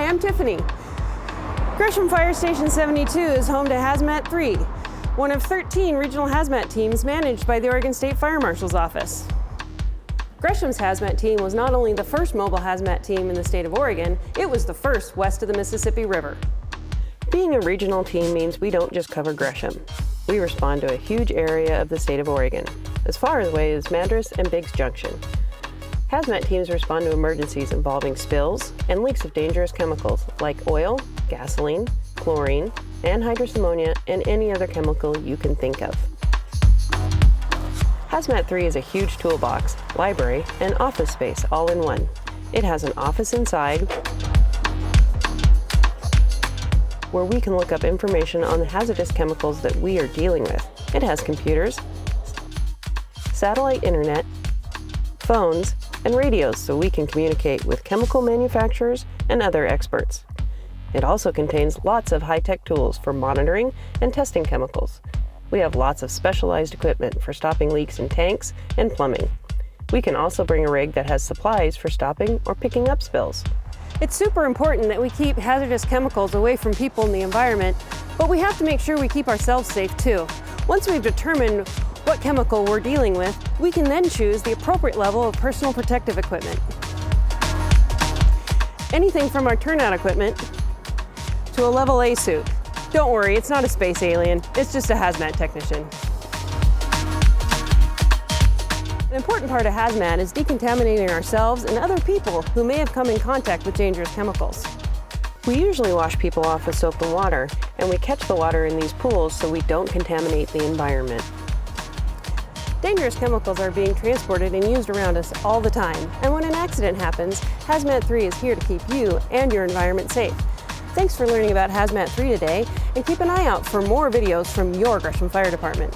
I'm Tiffany. Gresham Fire Station 72 is home to Hazmat 3, one of 13 regional hazmat teams managed by the Oregon State Fire Marshal's Office. Gresham's hazmat team was not only the first mobile hazmat team in the state of Oregon, it was the first west of the Mississippi River. Being a regional team means we don't just cover Gresham. We respond to a huge area of the state of Oregon, as far away as Madras and Biggs Junction. Hazmat teams respond to emergencies involving spills and leaks of dangerous chemicals like oil, gasoline, chlorine, anhydrous ammonia, and any other chemical you can think of. Hazmat 3 is a huge toolbox, library, and office space all in one. It has an office inside where we can look up information on the hazardous chemicals that we are dealing with. It has computers, satellite internet, phones, and radios so we can communicate with chemical manufacturers and other experts. It also contains lots of high-tech tools for monitoring and testing chemicals. We have lots of specialized equipment for stopping leaks in tanks and plumbing. We can also bring a rig that has supplies for stopping or picking up spills. It's super important that we keep hazardous chemicals away from people in the environment, but we have to make sure we keep ourselves safe too. Once we've determined what chemical we're dealing with, we can then choose the appropriate level of personal protective equipment. Anything from our turnout equipment to a level A suit. Don't worry, it's not a space alien, it's just a hazmat technician. An important part of hazmat is decontaminating ourselves and other people who may have come in contact with dangerous chemicals. We usually wash people off with soap and water, and we catch the water in these pools so we don't contaminate the environment. Dangerous chemicals are being transported and used around us all the time, and when an accident happens, Hazmat 3 is here to keep you and your environment safe. Thanks for learning about Hazmat 3 today, and keep an eye out for more videos from your Gresham Fire Department.